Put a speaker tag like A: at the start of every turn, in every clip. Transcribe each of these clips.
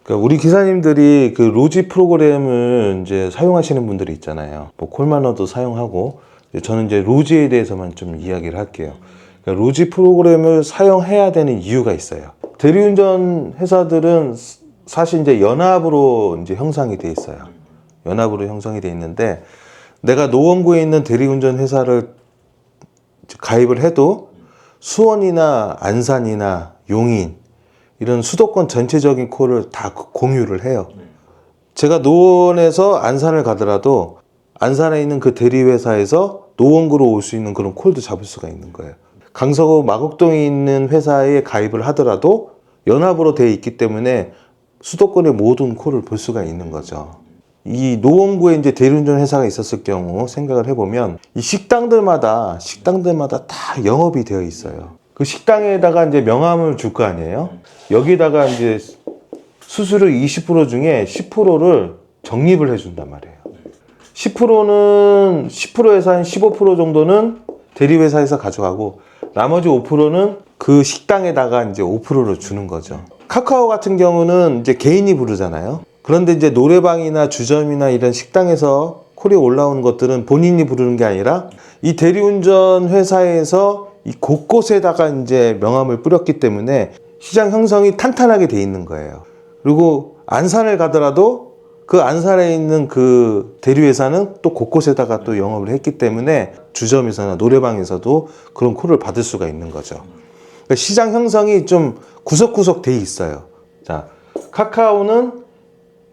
A: 그러니까 우리 기사님들이 그 로지 프로그램을 이제 사용하시는 분들이 있잖아요. 뭐 콜마너도 사용하고, 저는 이제 로지에 대해서만 좀 이야기를 할게요. 그러니까 로지 프로그램을 사용해야 되는 이유가 있어요. 대리운전 회사들은 사실 이제 연합으로 이제 형성이 돼 있어요. 연합으로 형성이 돼 있는데, 내가 노원구에 있는 대리운전 회사를 가입을 해도 수원이나 안산이나 용인 이런 수도권 전체적인 콜을 다 공유를 해요. 제가 노원에서 안산을 가더라도 안산에 있는 그 대리회사에서 노원구로 올 수 있는 그런 콜도 잡을 수가 있는 거예요. 강서구 마곡동에 있는 회사에 가입을 하더라도 연합으로 되어 있기 때문에 수도권의 모든 콜을 볼 수가 있는 거죠. 이 노원구에 이제 대리운전 회사가 있었을 경우 생각을 해보면 이 식당들마다 다 영업이 되어 있어요. 그 식당에다가 이제 명함을 줄 거 아니에요. 여기다가 이제 수수료 20% 중에 10%를 적립을 해준단 말이에요. 10%는 10%에서 한 15% 정도는 대리회사에서 가져가고 나머지 5%는 그 식당에다가 이제 5%를 주는 거죠. 카카오 같은 경우는 이제 개인이 부르잖아요. 그런데 이제 노래방이나 주점이나 이런 식당에서 콜이 올라오는 것들은 본인이 부르는 게 아니라 이 대리운전 회사에서 이 곳곳에다가 이제 명함을 뿌렸기 때문에 시장 형성이 탄탄하게 돼 있는 거예요. 그리고 안산을 가더라도 그 안산에 있는 그 대리회사는 또 곳곳에다가 또 영업을 했기 때문에 주점에서나 노래방에서도 그런 콜을 받을 수가 있는 거죠. 그러니까 시장 형성이 좀 구석구석 돼 있어요. 자, 카카오는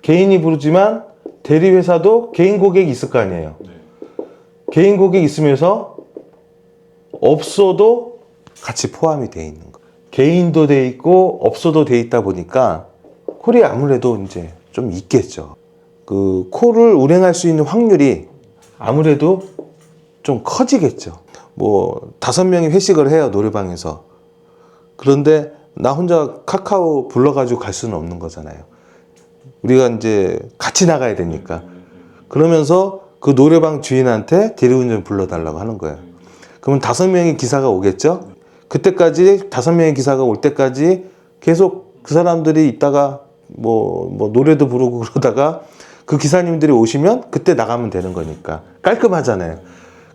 A: 개인이 부르지만 대리회사도 개인 고객이 있을 거 아니에요. 개인 고객이 있으면서 업소도 같이 포함이 돼 있는 거예요. 개인도 돼 있고 업소도 돼 있다 보니까 콜이 아무래도 이제 좀 있겠죠. 그 콜을 운행할 수 있는 확률이 아무래도 좀 커지겠죠. 뭐 5명이 회식을 해요, 노래방에서. 그런데 나 혼자 카카오 불러가지고 갈 수는 없는 거잖아요. 우리가 이제 같이 나가야 되니까. 그러면서 그 노래방 주인한테 대리운전 불러달라고 하는 거예요. 그러면 5명의 기사가 오겠죠? 그때까지 5명의 기사가 올 때까지 계속 그 사람들이 있다가 뭐 노래도 부르고 그러다가 그 기사님들이 오시면 그때 나가면 되는 거니까 깔끔하잖아요.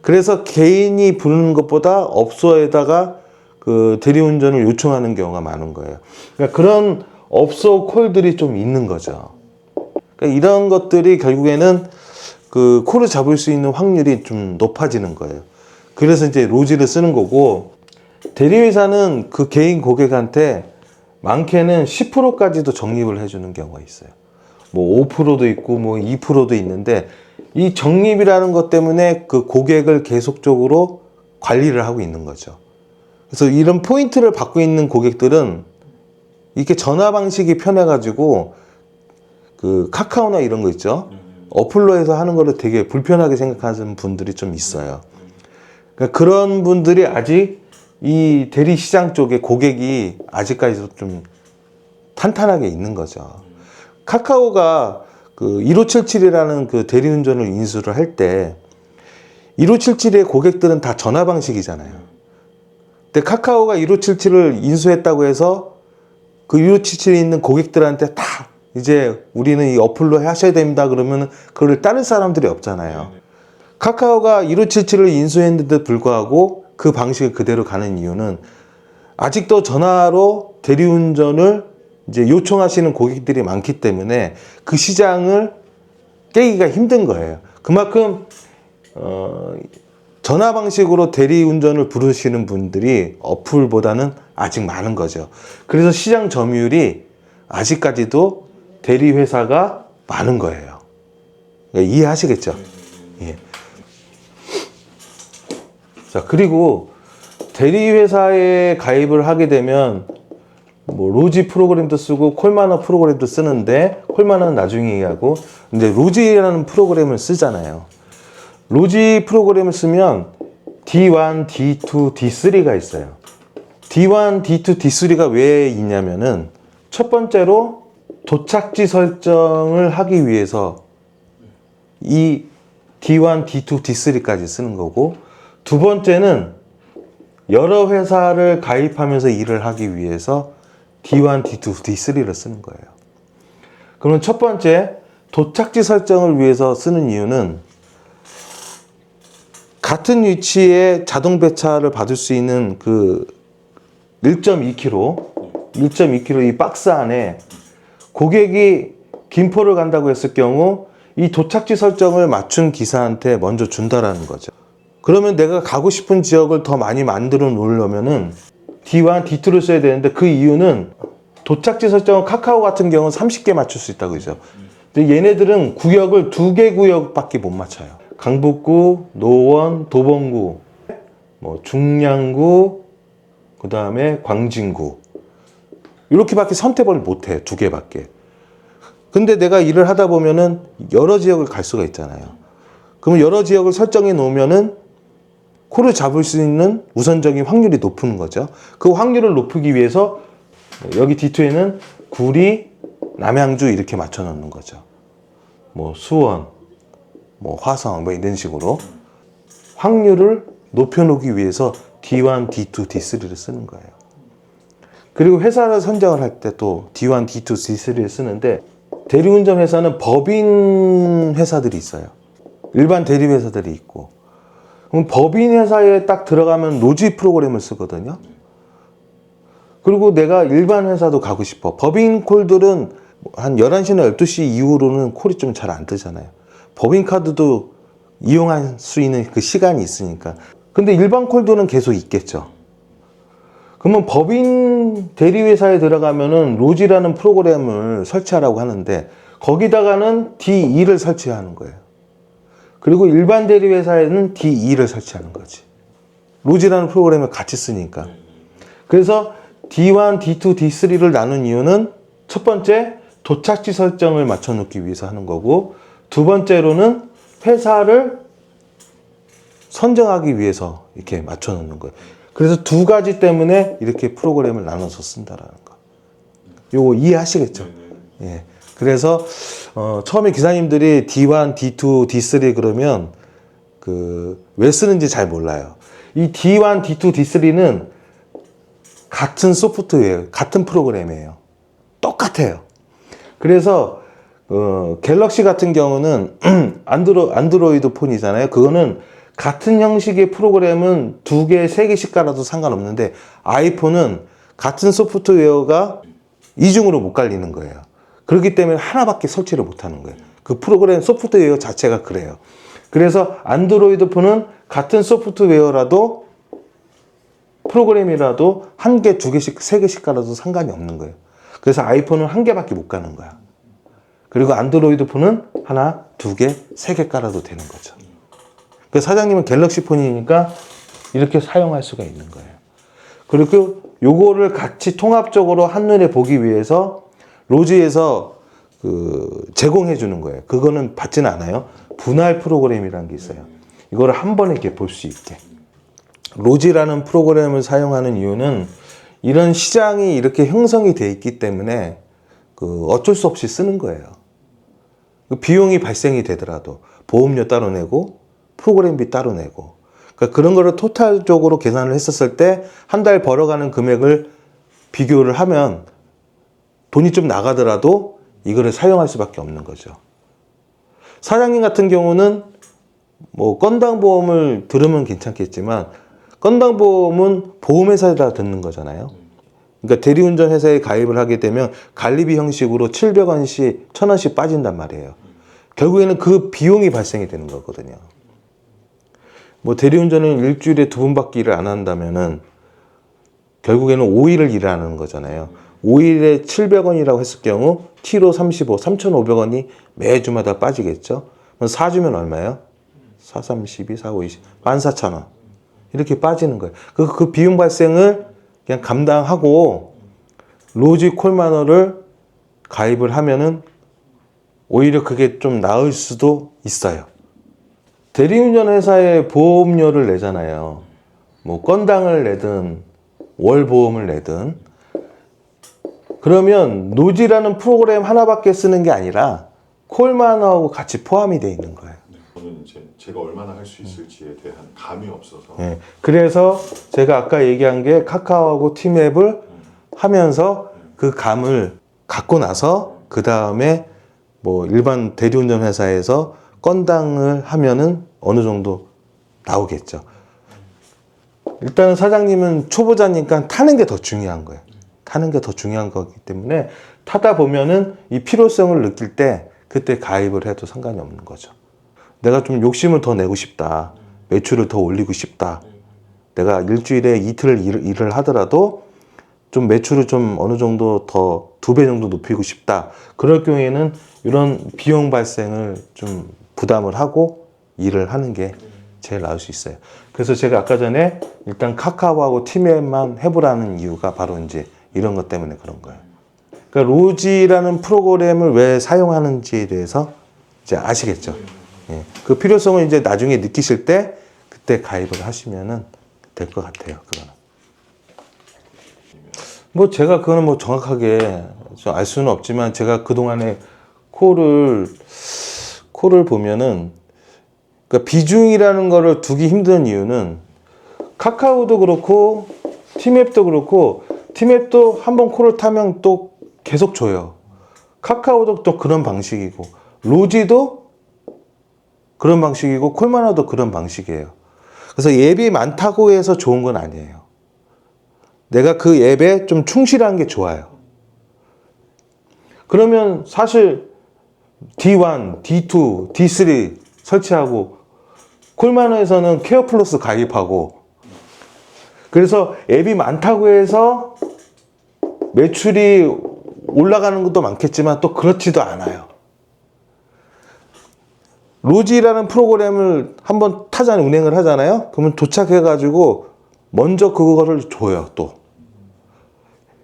A: 그래서 개인이 부르는 것보다 업소에다가 그 대리운전을 요청하는 경우가 많은 거예요. 그러니까 그런 업소 콜들이 좀 있는 거죠. 그러니까 이런 것들이 결국에는 그 콜을 잡을 수 있는 확률이 좀 높아지는 거예요. 그래서 이제 로지를 쓰는 거고, 대리회사는 그 개인 고객한테 많게는 10%까지도 적립을 해주는 경우가 있어요. 뭐 5%도 있고 뭐 2%도 있는데, 이 적립이라는 것 때문에 그 고객을 계속적으로 관리를 하고 있는 거죠. 그래서 이런 포인트를 받고 있는 고객들은 이렇게 전화 방식이 편해가지고 그 카카오나 이런 거 있죠. 어플로 해서 하는 거를 되게 불편하게 생각하는 분들이 좀 있어요. 그러니까 그런 분들이 아직 이 대리시장 쪽에 고객이 아직까지도 좀 탄탄하게 있는 거죠. 카카오가 그 1577이라는 그 대리운전을 인수를 할 때 1577의 고객들은 다 전화 방식이잖아요. 근데 카카오가 1577을 인수했다고 해서 그 1577에 있는 고객들한테 다 이제 우리는 이 어플로 하셔야 됩니다 그러면 그걸 따를 사람들이 없잖아요. 카카오가 1577을 인수했는데도 불구하고 그 방식을 그대로 가는 이유는 아직도 전화로 대리운전을 이제 요청하시는 고객들이 많기 때문에 그 시장을 깨기가 힘든 거예요. 그만큼 전화 방식으로 대리운전을 부르시는 분들이 어플보다는 아직 많은 거죠. 그래서 시장 점유율이 아직까지도 대리회사가 많은 거예요. 그러니까 이해하시겠죠? 예. 자, 그리고 대리회사에 가입을 하게 되면 뭐 로지 프로그램도 쓰고 콜마너 프로그램도 쓰는데, 콜마너는 나중에 얘기하고, 이제 로지라는 프로그램을 쓰잖아요. 로지 프로그램을 쓰면 D1, D2, D3가 있어요. D1, D2, D3가 왜 있냐면은 첫 번째로 도착지 설정을 하기 위해서 이 D1, D2, D3까지 쓰는 거고, 두 번째는 여러 회사를 가입하면서 일을 하기 위해서 D1, D2, D3를 쓰는 거예요. 그러면 첫 번째, 도착지 설정을 위해서 쓰는 이유는 같은 위치에 자동 배차를 받을 수 있는 그 1.2kg 이 박스 안에 고객이 김포를 간다고 했을 경우 이 도착지 설정을 맞춘 기사한테 먼저 준다라는 거죠. 그러면 내가 가고 싶은 지역을 더 많이 만들어 놓으려면은 D1, D2를 써야 되는데, 그 이유는 도착지 설정은 카카오 같은 경우는 30개 맞출 수 있다고 그러죠. 근데 얘네들은 구역을 2개 구역밖에 못 맞춰요. 강북구, 노원, 도봉구, 뭐 중량구, 그 다음에 광진구, 이렇게밖에 선택을 못 해요. 2개밖에. 근데 내가 일을 하다 보면은 여러 지역을 갈 수가 있잖아요. 그러면 여러 지역을 설정해 놓으면은 콜을 잡을 수 있는 우선적인 확률이 높은 거죠. 그 확률을 높이기 위해서 여기 D2에는 구리, 남양주 이렇게 맞춰 놓는 거죠. 뭐 수원, 뭐 화성, 뭐 이런 식으로 확률을 높여 놓기 위해서 D1, D2, D3를 쓰는 거예요. 그리고 회사를 선정을 할 때 또 D1, D2, D3를 쓰는데, 대리운전 회사는 법인 회사들이 있어요. 일반 대리 회사들이 있고. 그럼 법인 회사에 딱 들어가면 로지 프로그램을 쓰거든요. 그리고 내가 일반 회사도 가고 싶어. 법인 콜들은 한 11시나 12시 이후로는 콜이 좀 잘 안 뜨잖아요. 법인 카드도 이용할 수 있는 그 시간이 있으니까. 근데 일반 콜들은 계속 있겠죠. 그러면 법인 대리회사에 들어가면은 로지라는 프로그램을 설치하라고 하는데, 거기다가는 D2를 설치하는 거예요. 그리고 일반 대리회사에는 D2를 설치하는 거지. 로지라는 프로그램을 같이 쓰니까. 그래서 D1, D2, D3를 나눈 이유는 첫 번째, 도착지 설정을 맞춰 놓기 위해서 하는 거고, 두 번째로는 회사를 선정하기 위해서 이렇게 맞춰 놓는 거예요. 그래서 두 가지 때문에 이렇게 프로그램을 나눠서 쓴다라는 거. 요거 이해하시겠죠? 예. 그래서 처음에 기사님들이 D1, D2, D3 그러면 왜 쓰는지 잘 몰라요. 이 D1, D2, D3는 같은 소프트웨어, 같은 프로그램이에요. 똑같아요. 그래서 갤럭시 같은 경우는 안드로이드 폰이잖아요. 그거는 같은 형식의 프로그램은 2개, 3개씩 깔아도 상관없는데, 아이폰은 같은 소프트웨어가 이중으로 못 깔리는 거예요. 그렇기 때문에 하나밖에 설치를 못 하는 거예요. 그 프로그램 소프트웨어 자체가 그래요. 그래서 안드로이드 폰은 같은 소프트웨어라도, 프로그램이라도 1개, 2개씩, 3개씩 깔아도 상관이 없는 거예요. 그래서 아이폰은 1개밖에 못 까는 거야. 그리고 안드로이드 폰은 하나, 2개, 3개 깔아도 되는 거죠. 그 사장님은 갤럭시 폰이니까 이렇게 사용할 수가 있는 거예요. 그리고 요거를 같이 통합적으로 한눈에 보기 위해서 로지에서 제공해 주는 거예요. 그거는 받지는 않아요. 분할 프로그램이라는 게 있어요. 이거를 한 번에 이렇게 볼 수 있게. 로지라는 프로그램을 사용하는 이유는 이런 시장이 이렇게 형성이 돼 있기 때문에 어쩔 수 없이 쓰는 거예요. 비용이 발생이 되더라도 보험료 따로 내고 프로그램비 따로 내고, 그러니까 그런 거를 토탈적으로 계산을 했었을 때 한 달 벌어가는 금액을 비교를 하면 돈이 좀 나가더라도 이거를 사용할 수밖에 없는 거죠. 사장님 같은 경우는 뭐 건당 보험을 들으면 괜찮겠지만, 건당 보험은 보험회사에다 듣는 거잖아요. 그러니까 대리운전 회사에 가입을 하게 되면 관리비 형식으로 700원씩, 1000원씩 빠진단 말이에요. 결국에는 그 비용이 발생이 되는 거거든요. 뭐 대리운전은 일주일에 2번밖에 일을 안 한다면은 결국에는 5일을 일을 하는 거잖아요. 5일에 700원이라고 했을 경우 T로 35, 3,500원이 매주마다 빠지겠죠. 그럼 4주면 얼마예요? 4, 3, 12, 4, 5, 20, 14,000원. 이렇게 빠지는 거예요. 그 비용 발생을 그냥 감당하고 로지 콜마너를 가입을 하면은 오히려 그게 좀 나을 수도 있어요. 대리운전 회사에 보험료를 내잖아요. 뭐 건당을 내든 월 보험을 내든. 그러면 노지라는 프로그램 하나밖에 쓰는 게 아니라 콜마너하고 같이 포함이 되어 있는 거예요.
B: 저는 이제 제가 얼마나 할 수 있을지에 대한 감이 없어서.
A: 네. 그래서 제가 아까 얘기한 게 카카오하고 티맵을 하면서 그 감을 갖고 나서 그 다음에 뭐 일반 대리운전 회사에서 건당을 하면은 어느 정도 나오겠죠. 일단은 사장님은 초보자니까 타는 게 더 중요한 거예요. 타는 게 더 중요한 거기 때문에 타다 보면은 이 필요성을 느낄 때 그때 가입을 해도 상관이 없는 거죠. 내가 좀 욕심을 더 내고 싶다. 매출을 더 올리고 싶다. 내가 일주일에 이틀 일을 하더라도 좀 매출을 좀 어느 정도 더 2배 정도 높이고 싶다. 그럴 경우에는 이런 비용 발생을 좀 부담을 하고 일을 하는 게 제일 나을 수 있어요. 그래서 제가 아까 전에 일단 카카오하고 팀앱만 해보라는 이유가 바로 이제 이런 것 때문에 그런 거예요. 그러니까 로지라는 프로그램을 왜 사용하는지에 대해서 이제 아시겠죠. 예. 그 필요성을 이제 나중에 느끼실 때 그때 가입을 하시면은 될 것 같아요. 그거는. 뭐 제가 그거는 뭐 정확하게 좀 알 수는 없지만 제가 그동안에 콜을 보면은 그러니까 비중이라는 거를 두기 힘든 이유는 카카오도 그렇고 팀앱도 그렇고 팀앱도 한번 콜을 타면 또 계속 줘요. 카카오도 또 그런 방식이고 로지도 그런 방식이고 콜마나도 그런 방식이에요. 그래서 앱이 많다고 해서 좋은 건 아니에요. 내가 그 앱에 좀 충실한 게 좋아요. 그러면 사실 D1, D2, D3 설치하고 콜마나에서는 케어 플러스 가입하고 그래서 앱이 많다고 해서 매출이 올라가는 것도 많겠지만 또 그렇지도 않아요. 로지라는 프로그램을 한번 타잖아요. 운행을 하잖아요. 그러면 도착해가지고 먼저 그거를 줘요. 또.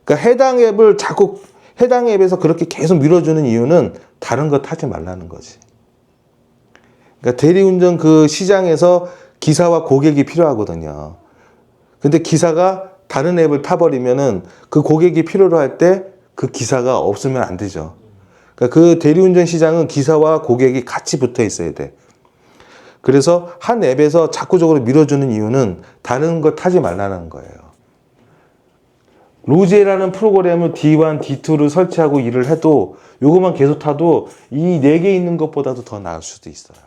A: 그러니까 해당 앱을 자꾸 해당 앱에서 그렇게 계속 밀어주는 이유는 다른 거 타지 말라는 거지. 그러니까 대리운전 그 시장에서 기사와 고객이 필요하거든요. 근데 기사가 다른 앱을 타버리면은 그 고객이 필요로 할 때 그 기사가 없으면 안 되죠. 그러니까 그 대리운전 시장은 기사와 고객이 같이 붙어 있어야 돼. 그래서 한 앱에서 자꾸적으로 밀어주는 이유는 다른 거 타지 말라는 거예요. 로제라는 프로그램을 D1, D2를 설치하고 일을 해도 요것만 계속 타도 이 4개 있는 것보다도 더 나을 수도 있어요.